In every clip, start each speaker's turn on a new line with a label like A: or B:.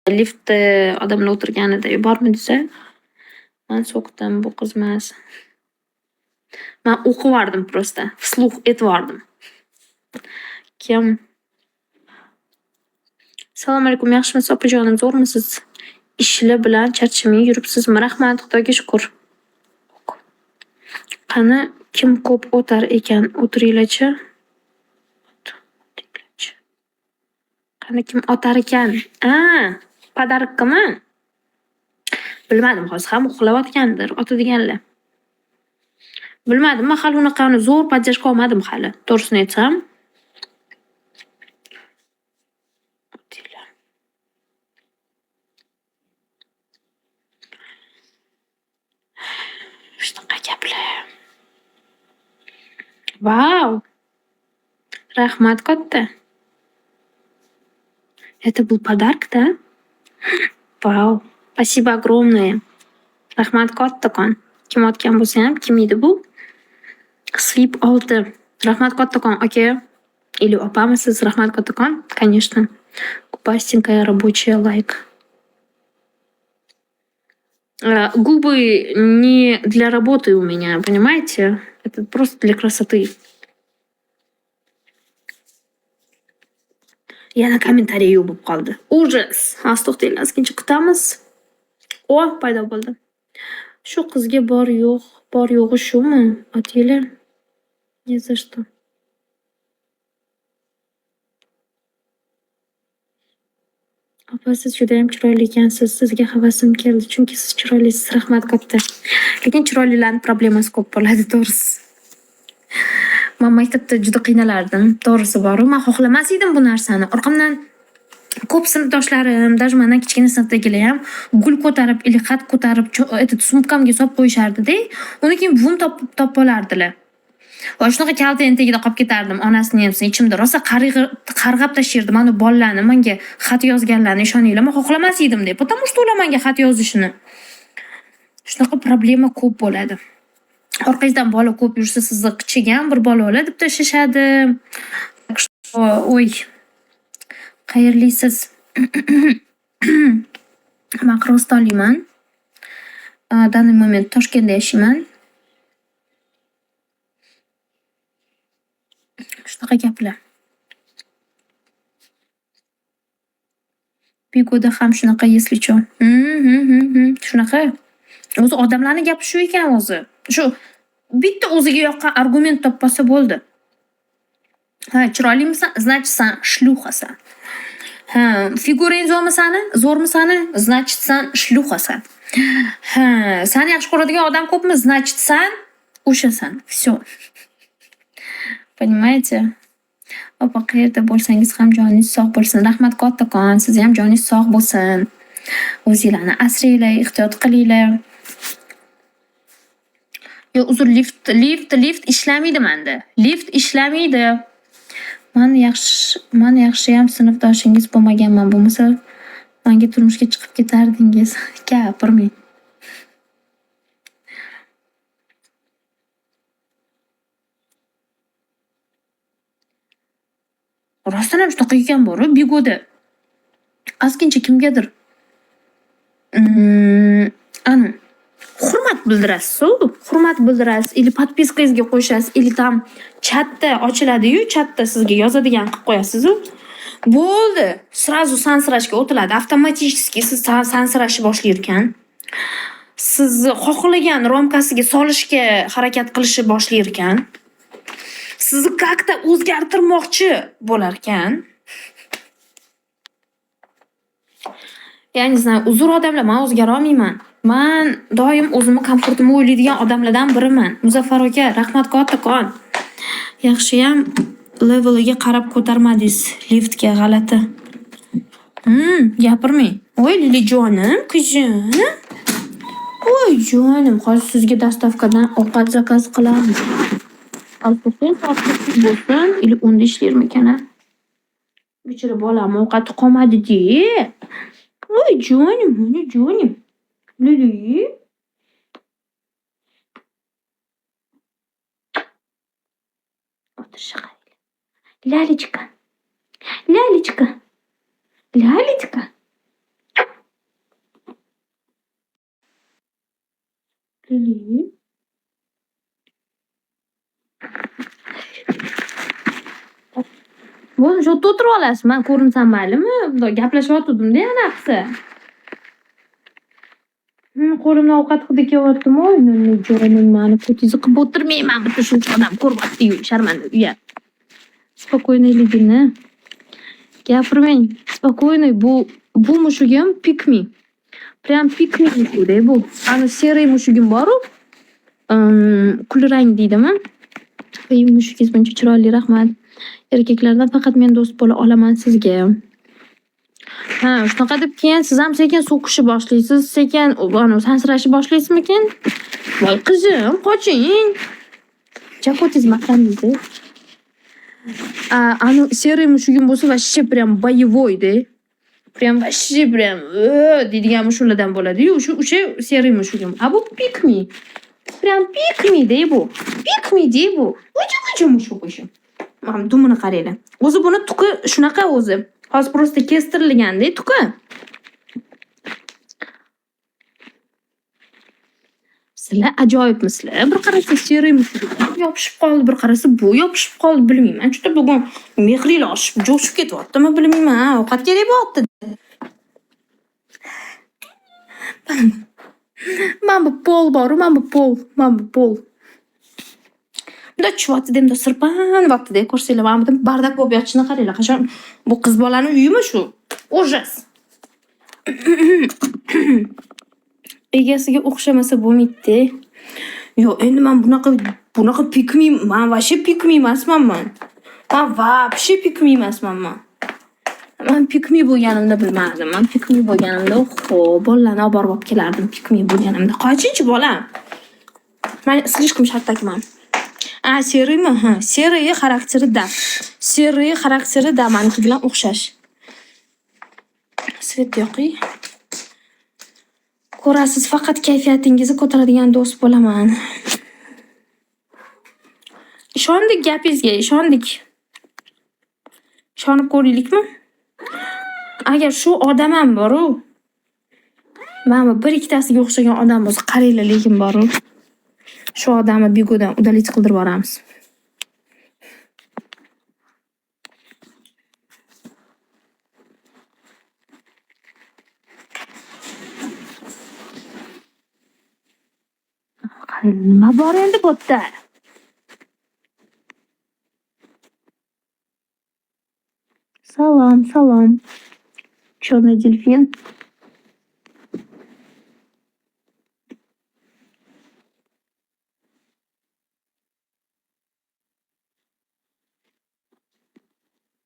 A: liftda odamlar o'tirganida bormi desa, man so'kdim, bu qiz emas. Man o'qivardim просто, вслух aytvordim. Kim? Assalomu alaykum, yaxshimisiz opajonim, zo'rmisiz? Ishlar bilan charchamay yuribsizmi? Rahmat, Xudoga shukr. Qani, kim ko'p o'tar ekan, o'tiringlar-chi. Qani, kim otar ekan? Podarokmi? Bilmadim, hozir ham uxlayotgandir, otadiganlar. Bilmadim, men hali unaqani zo'r podдержка olmadim hali, to'g'risini aytsam. Shunaqa gaplar. Vau! Rahmat katta. Это был подарок-da? Vau! Спасибо огромное. Rahmat kattakon. Kim otgan bo'lsa ham, kim edi bu? Slip oldi. Rahmat kattakon aka. Или opamisiz? Rahmat kattakon. Конечно. Губастенькая рабочая лайк. Губы не для работы у меня, понимаете? Это просто для красоты. Yana kommentariy yuvib qoldi. Ужас. Hozir to'xtanglar, ozgincha kutamiz. Paydo bo'ldi. Shu qizga bor yo'g'i shumi? Otinglar. Не за что. Opa, siz juda ham chiroyli ekansiz. Sizga havasim keldi, chunki siz chiroylisiz. Rahmat katta. Lekin chiroylilarning problemasi ko'p bo'ladi, to'g'risi. Men maktabda juda qiynalardim, to'g'risi bor-u, men xohlamas edim bu narsani. Orqamdan ko'p sinfdoshlarim, даже mendan kichkina sinfdagilar ham gul ko'tarib, ili xat ko'tarib, sumkamga solib qo'yishardi-da. Uni keyin buvim topib olardilar. Va shunaqa kaltaning tagida qolib ketardim, onasini ham ichimda rosa qarg'ab tashirdim. Mana bolalarni menga xat yozganlarni ishoninglar, men xohlamas edim deb. Потому что ular menga xat yozishini. Shunaqa problema ko'p bo'ladi. Orqangizdan bola ko'p yursa, sizni qichigan bir bola oladi deb tashlashadi. Oy. Xayrlisiz. Men Qirg'izistonliman. Данный момент Toshkentda yashayman. Shunaqa gaplar. Bego'da ham shunaqa, если что. Shunaqa. O'zi odamlarning gapi shu ekan o'zi. Shu bitta o'ziga yoqqan argument topsa bo'ldi. Chiroylimisan? Значит, san shluxasan. Figurang zo'rmisan? Значит, san shluxasan. Seni yaxshi ko'radigan odam ko'pmi? Значит, san o'shasan. Всё. Понимаете? Opa, qayerda bo'lsangiz ham joningiz sog' bo'lsin. Rahmat kattakon, siz ham joningiz sog' bo'lsin. O'zingizlarni asranglar, ehtiyot qilinglar. Yo, uzr, lift ishlamaydi menda. Lift ishlamaydi. Men yaxshi ham sinfdoshingiz bo'lmaganman. Bo'lmasa, menga turmushga chiqib ketardingiz. Gapirmang. Rostdan ham shunaqa ekan bor-ku, Bego'da. Ozgincha kimgadir hurmat bildirasiz, ili podpiskangizga qo'yasiz, ili tam chatda ochiladi-yu, chatda sizga yozadigan qilib qo'yasiz-u. Bo'ldi, srazu sansirashga o'tiladi. Avtomatik siz sansirashni boshlayotgan. Sizni xohlagan romkasiga solishga harakat qilishni boshlayotgan. Sizni как-то o'zgartirmoqchi bo'lar ekan. Ya'ni, uzr odamlar, men o'zgara olmayman. Men doim o'zimni komfortimni o'ylaydigan odamlardan biriman. Muzaffar aka, rahmat kattakon. Yaxshiyam leveliga qarab ko'tarmadingiz liftga, g'alati. Gapirmang. Voy, Lilijonim, kuzim. Voy, jonim, hozir sizga dastavkadan ovqat zakaz qilamiz. Alkofin bo'lsin, ili unda ishlarmikan? Bichira bolam ovqati qolmadi-de. Voy, jonim, mana jonim. Lili. O'tirishga qaraylik. Lalichka. Lili. Bo'ldi, shu yerda o'tirib olasiz. Men ko'rinsam maylimi? Bunday gaplashyotgandim-da yana qisa. Qo'limdan ovqat hidi kelyaptimi? Jonim mani ko'tingizni qilib o'tirmayman. Bitta shuncha odam ko'ryapti-yu, sharmanda uyat. Spokойныйligini gapirmang. Spokойный bu mushugim pikmi. Прям pikmi mushugda bu. Ana серый mushugim bor-u. Kulrang deydimi? Mushugingiz buncha chiroyli, rahmat. Erkaklardan faqat men do'st bo'la olaman sizga. Ha, shunaqa deb keyin siz ham sekin so'kishni boshlaysiz, sekin sansirashni boshlaysizmikin? Voy qizim, qoching. Jakotingiz maqtandingiz. Anu серый mushugim bo'lsa вообще прям боевой-da. Прям вообще прям deydigan mushulardan bo'ladi-yu, o'sha серый mushugim. A bu pikmi. Прям pikmi-da bu. Pikmi-da bu. O'cha mushuk o'sha. Mana dumini qaranglar. O'zi buni tuki shunaqa o'zi. Hozir просто kestirilganda tuki. Sizlar ajoyibmisizlar. Bir qarasa serый mushuk yopishib qoldi, bir qarasa bu yopishib qoldi, bilmayman. Juda bugun mehriylar oshib, jo'shib ketyaptimi, bilmayman. Ovqat kerak bo'pti. Mana bu pol bor-u, mana bu pol. Bunda chuvati demda sirpan vaqtida ko'rsanglar, mana bu bardak bo'lib yotishini qaranglar. Qachon bu qiz bolani uyimi shu? Ужас. Egasiga o'xshamasa bo'lmaydi. Yo'q, endi men bunaqa pikmi, men вообще pikmi emasman men. Men вообще pikmi emasman men. Men pikmi bo'lganimda bilmadim. Men pikmi bo'lganimda, bolalarni olib borib kelardim pikmi bo'lganimda. Qochinchi bolam? Men слишком shatakman. Seriymi? Ha, seriy xarakterida. Seriy xarakterida meniki bilan o'xshash. Svet yo'qi. Ko'rasiz, faqat kayfiyatingizni ko'taradigan do'st bo'laman. Ishondik gapingizga, ishondik. Ishonib ko'raylikmi? Agar shu odam ham bor-u, mana bir ikkitasiga o'xshagan odam bo'lsa, qaranglar, lekin bor-u. Shu odamni bigodan udalить qildirib boramiz. Nima bor endi bu yerda? Salom. Черный дельфин.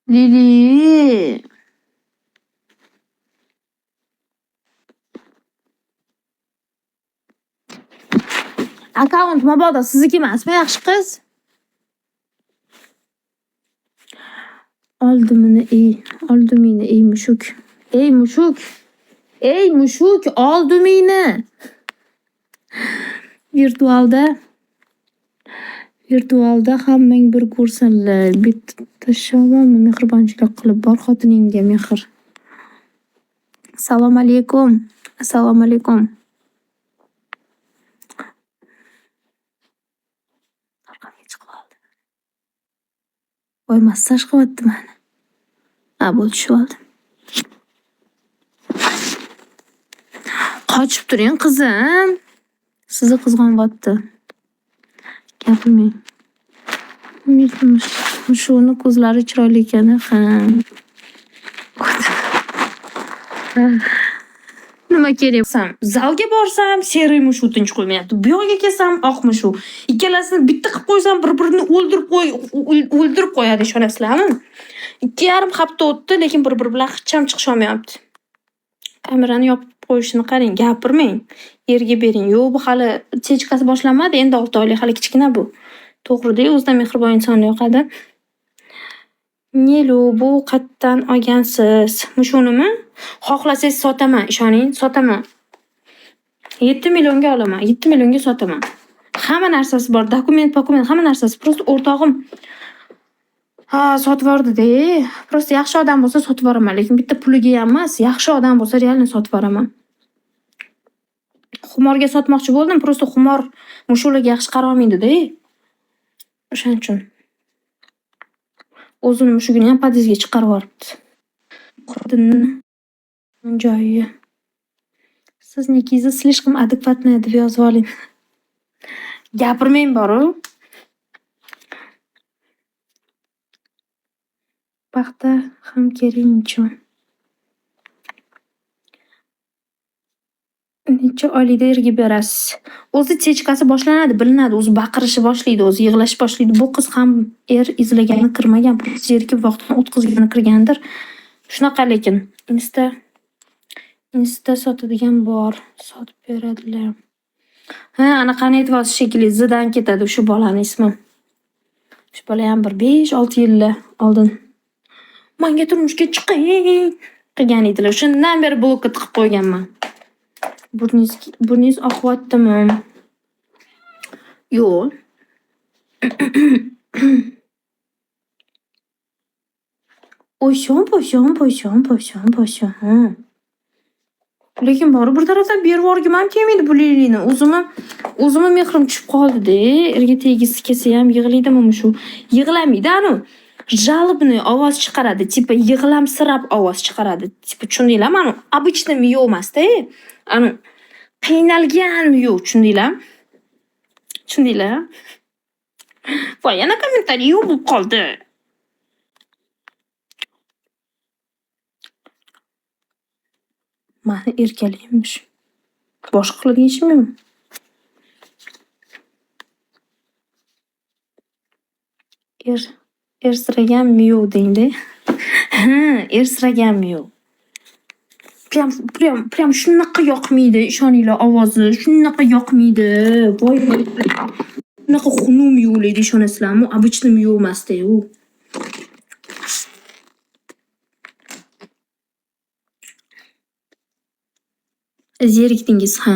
A: Lili. Akkaunt mabodo sizniki emasmi, yaxshi qiz? Oldimini, ey mushuk. Ey mushuk, oldimini. Virtualda hammang bir ko'rsanlar. Bitta shalom mehribonchilik qilib bor xotiningga mehr. Assalomu alaykum. Orqamga chiqib oldi. Voy, massaj qilyapti meni. Bo'ldi, tushib oldim. Qochib turing qizim. Sizni qizg'onyapti. Gapirmang. Mushuni ko'zlari chiroyli ekan, ha. Nima kerak bo'lsam, zalga borsam, serый mushuk tinch qo'ymayapti. Bu yoqqa kelsam, oq mushuk. Ikkalasini bitta qilib qo'ysam, bir-birini o'ldirib qo'yadi, ishonasizlarmi? 2,5 hafta o'tdi, lekin bir-biri bilan hech ham chiqisha olmayapti. Kamerani yopib qo'yishini qarang, gapirmang. Yerga bering. Yo'q, bu hali chechkasi boshlanmadi, endi 6 oylik, hali kichkina bu. To'g'ri-da, o'zidan mehribon inson yoqadi. Nelu, bu qayerdan olgansiz? Mushunimi? Xohlasangiz sotaman, ishoning, sotaman. 7 millionga olaman, 7 millionga sotaman. Hamma narsasi bor, dokument, hamma narsasi. Prosta o'rtog'im sotib yubordi-da. Prosta yaxshi odam bo'lsa sotib yuboraman, lekin bitta puliga emas, yaxshi odam bo'lsa realni sotib yuboraman. Xumorga sotmoqchi bo'ldim, prosta xumor mushularga yaxshi qarolmaydi-da. O'shaning uchun. O'zini mushugini ham podizga chiqarib yuboribdi. Xotinni joyi. Siznikiz слишком adekvatniy deb yozib oling. Gapirmang boru. Paxta ham keringchi. Necha oylikda erga berasiz? O'zi chechkasi boshlanadi, bilinadi, o'zi baqirishi boshlaydi, o'zi yig'lash boshlaydi. Bu qiz ham izlagani kirmagan, zerikib vaqtini o'tkazgani kirgandir. Shunaqa lekin Insta sotadigan bor, sotib beradilar. Ha, anaqani aytyapsiz shekilli, zidan ketadi shu bolani ismi. Shu bola ham bir 5-6 yil oldin menga turmushga chiqing qilgan edilar. Shundan beri blokka tiqib qo'yganman. Burningiz oqyaptimi? Yo'q. Po'shon. Lekin bir tarafdan berib yuborgim ham kelmaydi bu lilini. O'zimni mehrim tushib qoldi-da. Erga tegisi kelsa ham yig'laydimi shu? Yig'lamaydi anu. Jalibni ovoz chiqaradi, tipa yig'lamsirab ovoz chiqaradi. Tipa tushundinglar? Mana обычный miyo emas-da. Anu qiynalgan miyo, tushundinglar? Voy, yana kommentariy yo'q bo'lib qoldi. Mani erkalaymish. Boshqa qiladigan ishim yo'q. Ersiragan miyo deng-da. Ha, ersiragan miyo. Prям shunaqa yoqmaydi, ishoninglar, ovozi shunaqa yoqmaydi. Voy. Shunaqa xunum miyolaydi, ishonasizlarmi? Обычный miyo emas-da u. Zerikdingiz ham.